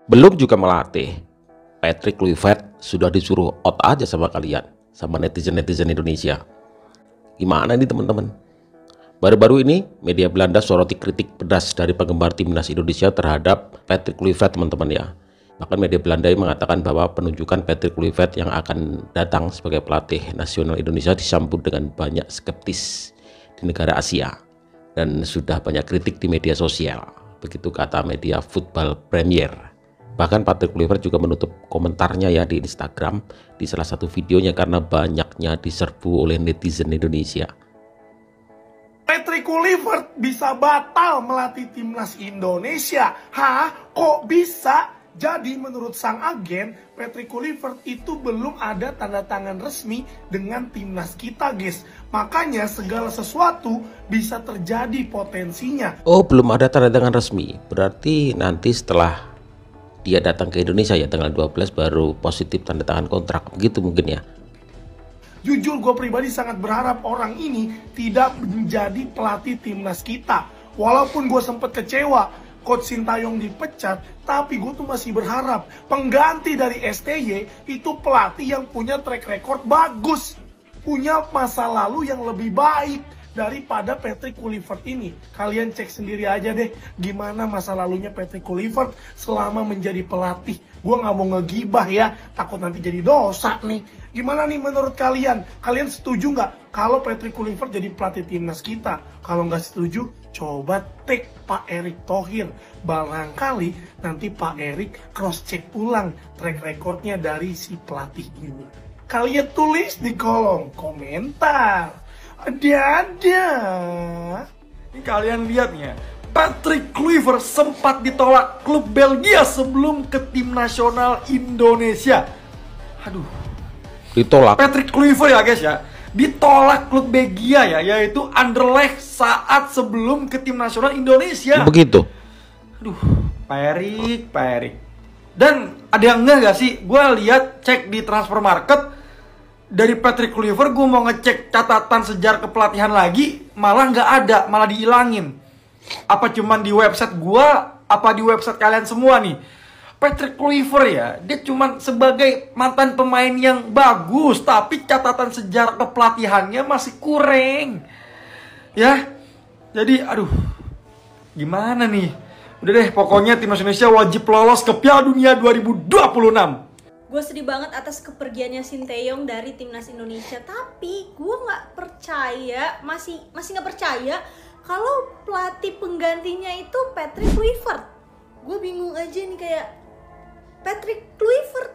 Belum juga melatih, Patrick Kluivert sudah disuruh out aja sama kalian, sama netizen-netizen Indonesia. Gimana nih teman-teman? Baru-baru ini media Belanda soroti kritik pedas dari penggemar timnas Indonesia terhadap Patrick Kluivert, teman-teman ya. Bahkan media Belanda mengatakan bahwa penunjukan Patrick Kluivert yang akan datang sebagai pelatih nasional Indonesia disambut dengan banyak skeptis di negara Asia dan sudah banyak kritik di media sosial. Begitu kata media Football Premier. Bahkan Patrick Kluivert juga menutup komentarnya ya di Instagram di salah satu videonya karena banyaknya diserbu oleh netizen Indonesia. Patrick Kluivert bisa batal melatih timnas Indonesia. Hah? Kok bisa? Jadi menurut sang agen, Patrick Kluivert itu belum ada tanda tangan resmi dengan timnas kita, guys. Makanya segala sesuatu bisa terjadi potensinya. Oh, belum ada tanda tangan resmi. Berarti nanti setelah dia datang ke Indonesia ya tanggal 12 baru positif tanda tangan kontrak. Begitu mungkin ya. Jujur gue pribadi sangat berharap orang ini tidak menjadi pelatih timnas kita. Walaupun gue sempat kecewa Coach Sintayong dipecat, tapi gue tuh masih berharap pengganti dari STY itu pelatih yang punya track record bagus, punya masa lalu yang lebih baik daripada Patrick Kluivert ini. Kalian cek sendiri aja deh gimana masa lalunya Patrick Kluivert selama menjadi pelatih. Gue nggak mau ngegibah ya, takut nanti jadi dosa nih. Gimana nih menurut kalian? Kalian setuju nggak kalau Patrick Kluivert jadi pelatih timnas kita? Kalau nggak setuju, coba take Pak Erick Thohir. Barangkali nanti Pak Erick cross check ulang track recordnya dari si pelatih ini. Kalian tulis di kolom komentar. Ada. Ini kalian lihat nih ya, Patrick Kluivert sempat ditolak klub Belgia sebelum ke tim nasional Indonesia. Aduh, Ditolak. Patrick Kluivert ya guys ya, ditolak klub Belgia ya, yaitu Anderlecht saat sebelum ke tim nasional Indonesia. Begitu. Aduh, Pak Erick. Dan ada yang enggak gak sih? Gue lihat cek di transfer market dari Patrick Kluivert, gue mau ngecek catatan sejarah kepelatihan lagi, malah nggak ada, malah dihilangin. Apa cuman di website gue, apa di website kalian semua nih? Patrick Kluivert ya, dia cuman sebagai mantan pemain yang bagus, tapi catatan sejarah kepelatihannya masih kurang. Ya, jadi aduh, gimana nih? Udah deh, pokoknya timnas Indonesia wajib lolos ke Piala Dunia 2026. Gue sedih banget atas kepergiannya Sintayong dari timnas Indonesia, tapi gue nggak percaya, masih nggak percaya kalau pelatih penggantinya itu Patrick Kluivert. Gue bingung aja nih, kayak Patrick Kluivert,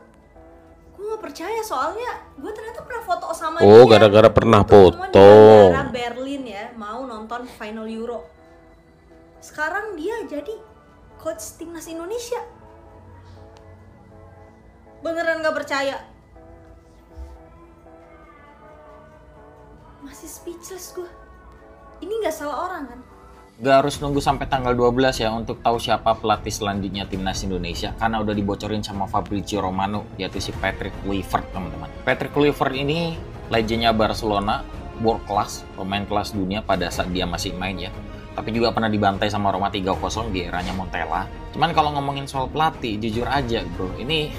gue nggak percaya soalnya gue ternyata pernah foto sama dia. Oh, gara-gara pernah foto. Di negara Berlin ya, mau nonton final Euro. Sekarang dia jadi coach timnas Indonesia. Beneran gak percaya. Masih speechless gue. Ini gak salah orang kan? Gak harus nunggu sampai tanggal 12 ya untuk tahu siapa pelatih selanjutnya timnas Indonesia, karena udah dibocorin sama Fabrizio Romano, yaitu si Patrick Kluivert, teman-teman. Patrick Kluivert ini legendnya Barcelona, world class, pemain kelas dunia pada saat dia masih main ya. Tapi juga pernah dibantai sama Roma 3-0 di eranya Montella. Cuman kalau ngomongin soal pelatih, jujur aja bro, ini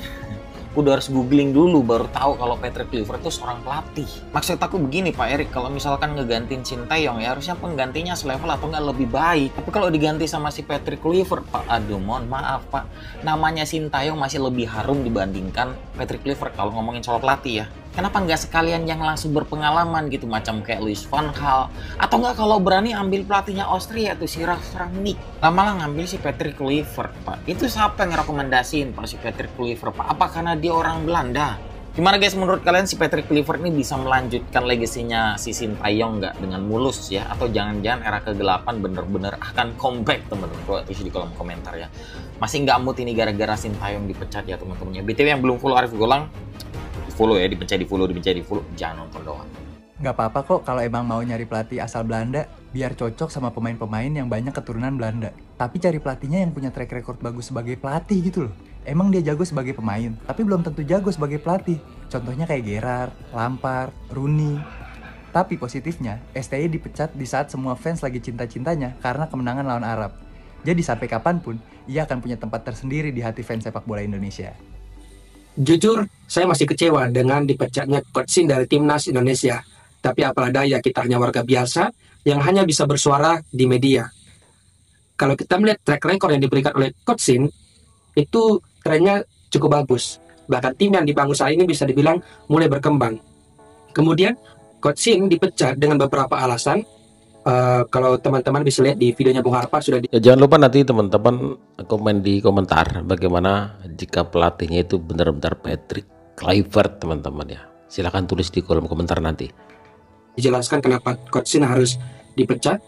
udah harus googling dulu baru tahu kalau Patrick Kluivert itu seorang pelatih. Maksud aku begini Pak Erick, kalau misalkan ngegantiin Sintayong ya harusnya penggantinya selevel atau nggak lebih baik. Tapi kalau diganti sama si Patrick Kluivert, Pak, aduh mohon maaf Pak, namanya Sintayong masih lebih harum dibandingkan Patrick Kluivert kalau ngomongin soal pelatih ya. Kenapa nggak sekalian yang langsung berpengalaman gitu, macam kayak Louis van Gaal, atau nggak kalau berani ambil pelatihnya Austria tuh si Ralf Rangnick, malah ngambil si Patrick Kluivert Pak. Itu siapa yang ngerekomendasiin Pak si Patrick Kluivert Pak? Apa karena dia orang Belanda? Gimana guys, menurut kalian si Patrick Kluivert ini bisa melanjutkan legasinya si Sintayong nggak dengan mulus ya? Atau jangan-jangan era kegelapan bener-bener akan comeback teman-teman? Coba tulis di kolom komentar ya. Masih nggak mood ini gara-gara Sintayong dipecat ya teman-teman ya. BTW yang belum follow Arif Golang, follow ya, dipencet di follow, jangan nonton doang. Nggak apa-apa kok kalau emang mau nyari pelatih asal Belanda, biar cocok sama pemain-pemain yang banyak keturunan Belanda. Tapi cari pelatihnya yang punya track record bagus sebagai pelatih gitu loh. Emang dia jago sebagai pemain, tapi belum tentu jago sebagai pelatih. Contohnya kayak Gerrard, Lampard, Rooney. Tapi positifnya, STY dipecat di saat semua fans lagi cinta-cintanya karena kemenangan lawan Arab. Jadi sampai kapanpun, ia akan punya tempat tersendiri di hati fans sepak bola Indonesia. Jujur, saya masih kecewa dengan dipecatnya Coach Shin dari Timnas Indonesia. Tapi apalah daya, kita hanya warga biasa yang hanya bisa bersuara di media. Kalau kita melihat track record yang diberikan oleh Coach Shin, itu trennya cukup bagus. Bahkan tim yang dibangun saat ini bisa dibilang mulai berkembang. Kemudian, Coach Shin dipecat dengan beberapa alasan. Kalau teman-teman bisa lihat di videonya Bung Harpa sudah Ya, jangan lupa nanti teman-teman komen di komentar bagaimana jika pelatihnya itu benar-benar Patrick Kluivert, teman-teman ya. Silahkan tulis di kolom komentar nanti. dijelaskan kenapa Coach Shin harus dipecat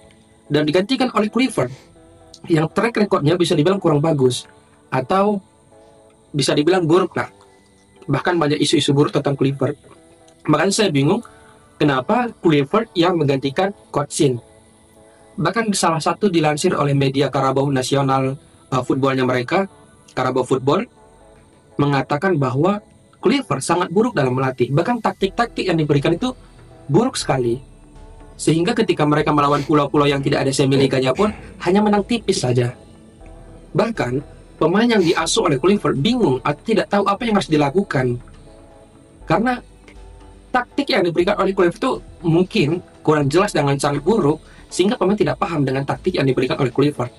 dan digantikan oleh Kluivert yang track recordnya bisa dibilang kurang bagus atau bisa dibilang buruk lah. Bahkan banyak isu-isu buruk tentang Kluivert. Makanya saya bingung kenapa Kluivert yang menggantikan Coach Shin. Bahkan salah satu dilansir oleh media Karabau Nasional footballnya mereka, Karabau Football, mengatakan bahwa Kluivert sangat buruk dalam melatih. Bahkan taktik-taktik yang diberikan itu buruk sekali. Sehingga ketika mereka melawan pulau-pulau yang tidak ada semi-liganya pun hanya menang tipis saja. Bahkan pemain yang diasuh oleh Kluivert bingung atau tidak tahu apa yang harus dilakukan. Karena taktik yang diberikan oleh Kluivert itu mungkin kurang jelas dengan sangat buruk, sehingga pemain tidak paham dengan taktik yang diberikan oleh Kluivert.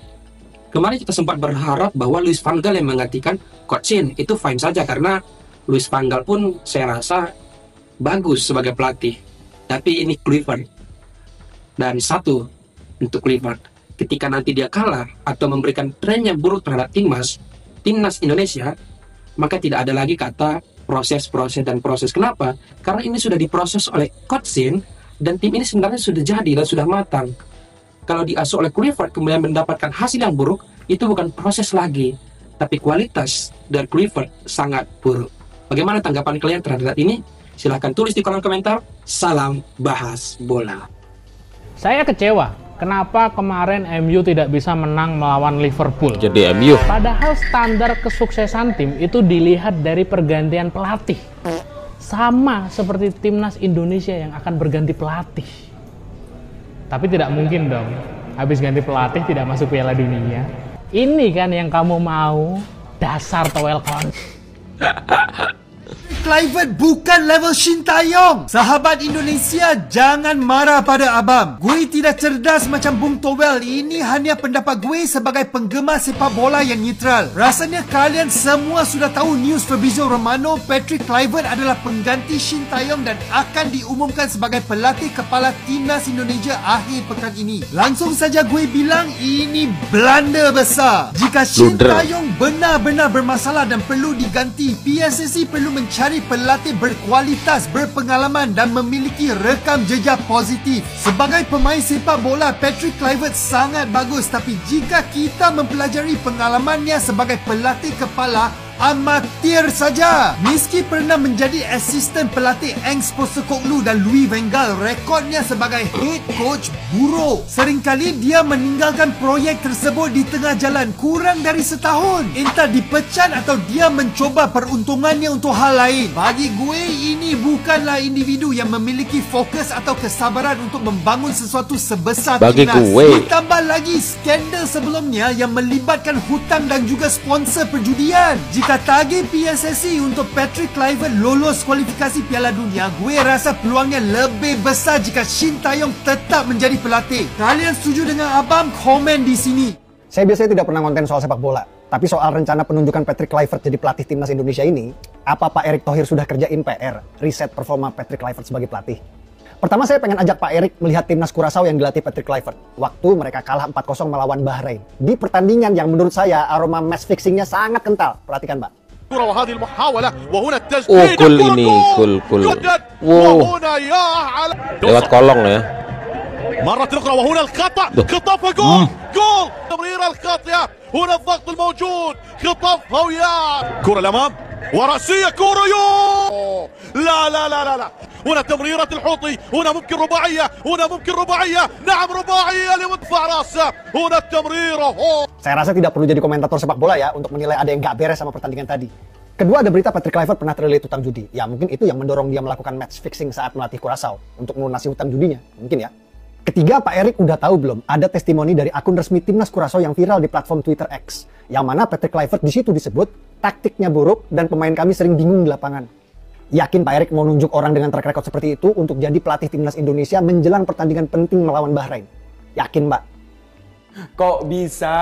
Kemarin kita sempat berharap bahwa Louis van Gaal yang menggantikan Coach Shin, itu fine saja karena Louis van Gaal pun saya rasa bagus sebagai pelatih. Tapi ini Kluivert. Dan satu untuk Kluivert, ketika nanti dia kalah atau memberikan tren yang buruk terhadap timnas Indonesia, maka tidak ada lagi kata proses. Kenapa? Karena ini sudah diproses oleh Coach Shin dan tim ini sebenarnya sudah jadi dan sudah matang. Kalau diasuh oleh Kluivert kemudian mendapatkan hasil yang buruk, itu bukan proses lagi, tapi kualitas dari Kluivert sangat buruk. Bagaimana tanggapan kalian terhadap ini? Silahkan tulis di kolom komentar. Salam bahas bola. Saya kecewa, kenapa kemarin MU tidak bisa menang melawan Liverpool. Jadi MU. Padahal standar kesuksesan tim itu dilihat dari pergantian pelatih. Sama seperti timnas Indonesia yang akan berganti pelatih. Tapi tidak mungkin dong, habis ganti pelatih tidak masuk Piala Dunia. Ini kan yang kamu mau, dasar towelkon. Kluivert bukan level Shin Taeyong. Sahabat Indonesia, jangan marah pada abang. Gue tidak cerdas macam Bung Towel. Ini hanya pendapat gue sebagai penggemar sepak bola yang neutral. Rasanya kalian semua sudah tahu news Fabrizio Romano, Patrick Kluivert adalah pengganti Shin Taeyong dan akan diumumkan sebagai pelatih kepala timnas Indonesia akhir pekan ini. Langsung saja gue bilang ini blunder besar. Jika Shin Taeyong benar-benar bermasalah dan perlu diganti, PSSI perlu mencari pelatih berkualitas, berpengalaman dan memiliki rekam jejak positif. Sebagai pemain sepak bola, Patrick Kluivert sangat bagus, tapi jika kita mempelajari pengalamannya sebagai pelatih kepala, amatir saja. Meski pernah menjadi asisten pelatih Ange Postecoglou dan Louis van Gaal, rekodnya sebagai head coach buruk. Seringkali dia meninggalkan proyek tersebut di tengah jalan kurang dari setahun. Entah dipecat atau dia mencoba peruntungannya untuk hal lain. Bagi gue, ini bukanlah individu yang memiliki fokus atau kesabaran untuk membangun sesuatu sebesar timnas. Ditambah lagi skandal sebelumnya yang melibatkan hutang dan juga sponsor perjudian. Jika tagih PSSI untuk Patrick Kluivert lolos kualifikasi Piala Dunia, gue rasa peluangnya lebih besar jika Shin Taeyong tetap menjadi pelatih. Kalian setuju dengan abang? Komen di sini. Saya biasanya tidak pernah konten soal sepak bola, tapi soal rencana penunjukan Patrick Kluivert jadi pelatih timnas Indonesia ini, apa Pak Erick Thohir sudah kerjain PR, riset performa Patrick Kluivert sebagai pelatih? Pertama saya pengen ajak Pak Erick melihat timnas Curaçao yang dilatih Patrick Kluivert waktu mereka kalah 4-0 melawan Bahrain. Di pertandingan yang menurut saya aroma match fixingnya sangat kental. Perhatikan Mbak. Oh, gol ini, gol. Wow. Lewat kolong ya. مرة أخرى وهنا الخطأ خطفها جول جول تمرير الخاطئة هنا الضغط الموجود خطفها وياه كرة الأمام ورأسية كرة لا لا لا لا لا هنا تمريرة الحوطي هنا ممكن رباعية نعم رباعية لمدفع رأسه هنا التمريرة Saya rasa tidak perlu jadi komentator sepak bola ya untuk menilai ada yang gak beres sama pertandingan tadi. Kedua, ada berita Patrick Kluivert pernah terlilit hutang judi. Ya mungkin itu yang mendorong dia melakukan match fixing saat melatih Curaçao untuk melunasi hutang judinya. Mungkin ya. Ketiga, Pak Erik udah tahu belum ada testimoni dari akun resmi Timnas Curaçao yang viral di platform Twitter X, yang mana Patrick Kluivert di situ disebut taktiknya buruk dan pemain kami sering bingung di lapangan. Yakin Pak Erik mau nunjuk orang dengan track record seperti itu untuk jadi pelatih Timnas Indonesia menjelang pertandingan penting melawan Bahrain? Yakin, Mbak? Kok bisa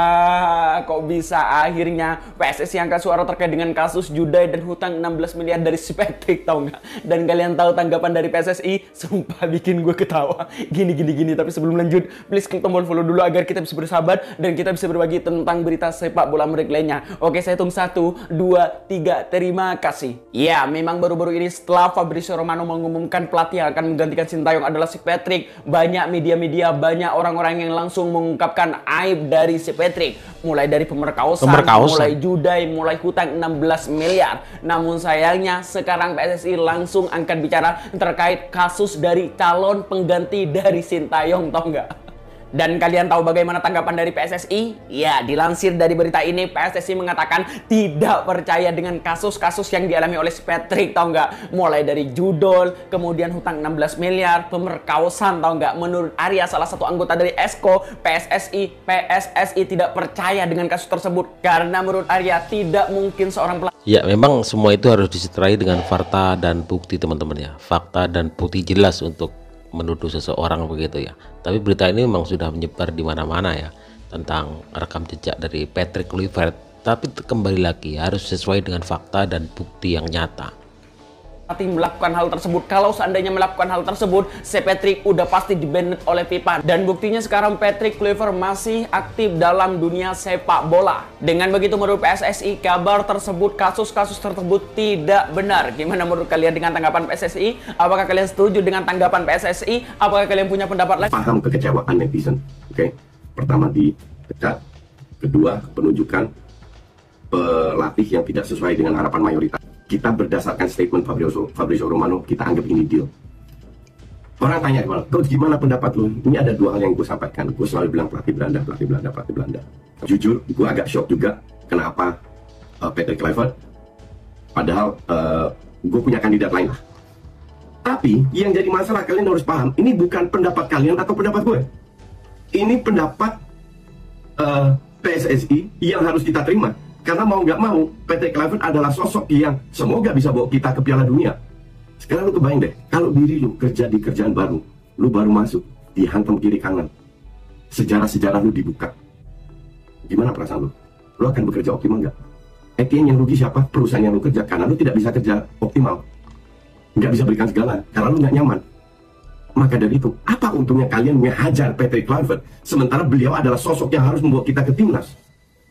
akhirnya PSSI angkat suara terkait dengan kasus judai dan hutang 16 miliar dari si Patrick, tau nggak? Dan kalian tahu tanggapan dari PSSI? Sumpah bikin gue ketawa. Gini. Tapi sebelum lanjut, please klik tombol follow dulu agar kita bisa bersahabat dan kita bisa berbagi tentang berita sepak bola menarik lainnya. Oke, saya hitung 1, 2, 3, terima kasih. Ya, memang baru-baru ini setelah Fabrizio Romano mengumumkan pelatih yang akan menggantikan Sintayong adalah si Patrick, banyak media-media, banyak orang-orang yang langsung mengungkapkan aib dari si Patrick, mulai dari pemerkosaan, mulai judai, mulai hutang 16 miliar. Namun sayangnya sekarang PSSI langsung angkat bicara terkait kasus dari calon pengganti dari Sintayong, tau nggak? Dan kalian tahu bagaimana tanggapan dari PSSI? Ya, dilansir dari berita ini, PSSI mengatakan tidak percaya dengan kasus-kasus yang dialami oleh si Patrick, tau nggak? Mulai dari judol, kemudian hutang 16 miliar, pemerkosaan, tau nggak? Menurut Arya, salah satu anggota dari ESCO, PSSI tidak percaya dengan kasus tersebut. Karena menurut Arya, tidak mungkin seorang pelatih. Ya, memang semua itu harus disertai dengan fakta dan bukti, teman-teman ya. Fakta dan bukti jelas untuk menuduh seseorang begitu ya. Tapi berita ini memang sudah menyebar di mana-mana ya tentang rekam jejak dari Patrick Kluivert. Tapi kembali lagi harus sesuai dengan fakta dan bukti yang nyata. Melakukan hal tersebut. Kalau seandainya melakukan hal tersebut, si Patrick udah pasti dibanned oleh FIFA. Dan buktinya sekarang Patrick Kluivert masih aktif dalam dunia sepak bola. Dengan begitu menurut PSSI, kabar tersebut, kasus-kasus tersebut tidak benar. Gimana menurut kalian dengan tanggapan PSSI? Apakah kalian setuju dengan tanggapan PSSI? Apakah kalian punya pendapat lain? Paham kekecewaan netizen. Oke. Pertama dipecat, kedua penunjukan pelatih yang tidak sesuai dengan harapan mayoritas. Kita berdasarkan statement Fabrizio Romano, kita anggap ini deal. Orang tanya, Coach gimana pendapat lu? Ini ada dua hal yang gue sampaikan. Gue selalu bilang pelatih Belanda. Jujur, gue agak shock juga kenapa Patrick Kluivert. Padahal gue punya kandidat lain lah. Tapi yang jadi masalah, kalian harus paham, ini bukan pendapat kalian atau pendapat gue. Ini pendapat PSSI yang harus kita terima. Karena mau nggak mau, Patrick Kluivert adalah sosok yang semoga bisa bawa kita ke Piala Dunia. Sekarang lu kebayang deh, kalau diri lu kerja di kerjaan baru, lu baru masuk, dihantam kiri kanan, sejarah-sejarah lu dibuka. Gimana perasaan lu? Lu akan bekerja optimal nggak? Yang rugi siapa? Perusahaan yang lu kerja, karena lu tidak bisa kerja optimal. Nggak bisa berikan segala, karena lu nggak nyaman. Maka dari itu, apa untungnya kalian menghajar Patrick Kluivert, sementara beliau adalah sosok yang harus membawa kita ke timnas?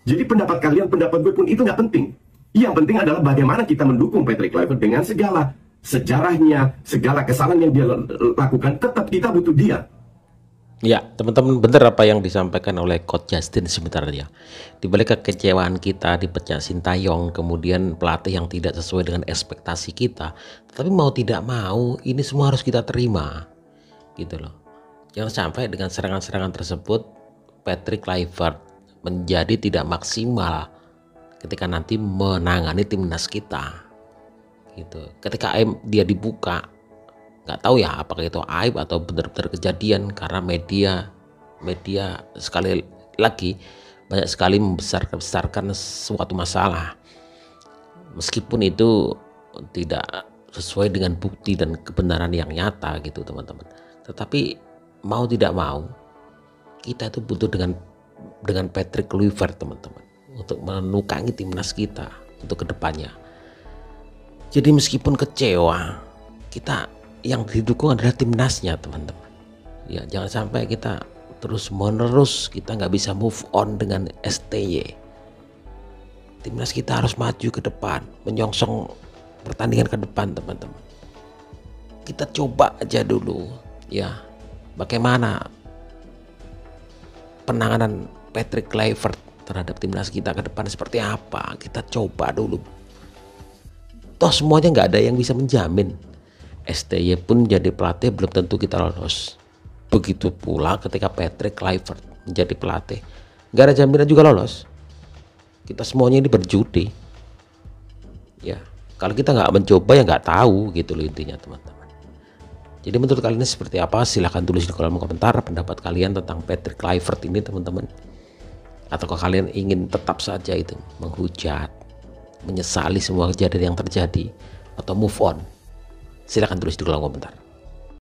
Jadi pendapat kalian, pendapat gue pun itu nggak penting. Yang penting adalah bagaimana kita mendukung Patrick Kluivert dengan segala sejarahnya, segala kesalahan yang dia lakukan, tetap kita butuh dia. Ya, teman-teman, benar apa yang disampaikan oleh Coach Justin sebenarnya. Di balik kekecewaan kita dipecat Sintayong, kemudian pelatih yang tidak sesuai dengan ekspektasi kita, tapi mau tidak mau ini semua harus kita terima, gitu loh. Jangan sampai dengan serangan-serangan tersebut Patrick Kluivert menjadi tidak maksimal ketika nanti menangani timnas kita, gitu. Ketika aib dia dibuka, nggak tahu ya apakah itu aib atau benar-benar kejadian, karena media sekali lagi banyak sekali membesarkan suatu masalah meskipun itu tidak sesuai dengan bukti dan kebenaran yang nyata, gitu teman-teman. Tetapi mau tidak mau kita itu butuh dengan Patrick Kluivert, teman-teman, untuk menukangi timnas kita untuk kedepannya. Jadi meskipun kecewa, kita yang didukung adalah timnasnya, teman-teman. Ya, jangan sampai kita terus menerus kita nggak bisa move on dengan STY. Timnas kita harus maju ke depan, menyongsong pertandingan ke depan, teman-teman. Kita coba aja dulu, ya, bagaimana penanganan Patrick Kluivert terhadap timnas kita ke depan seperti apa. Kita coba dulu. Toh semuanya nggak ada yang bisa menjamin. STY pun jadi pelatih belum tentu kita lolos. Begitu pula ketika Patrick Kluivert menjadi pelatih, nggak ada jaminan juga lolos. Kita semuanya ini berjudi. Ya, kalau kita nggak mencoba ya nggak tahu, gitu loh intinya, teman-teman. Jadi menurut kalian seperti apa? Silahkan tulis di kolom komentar pendapat kalian tentang Patrick Kluivert ini teman-teman. Ataukah kalian ingin tetap saja itu menghujat, menyesali semua kejadian yang terjadi, atau move on? Silahkan tulis di kolom komentar.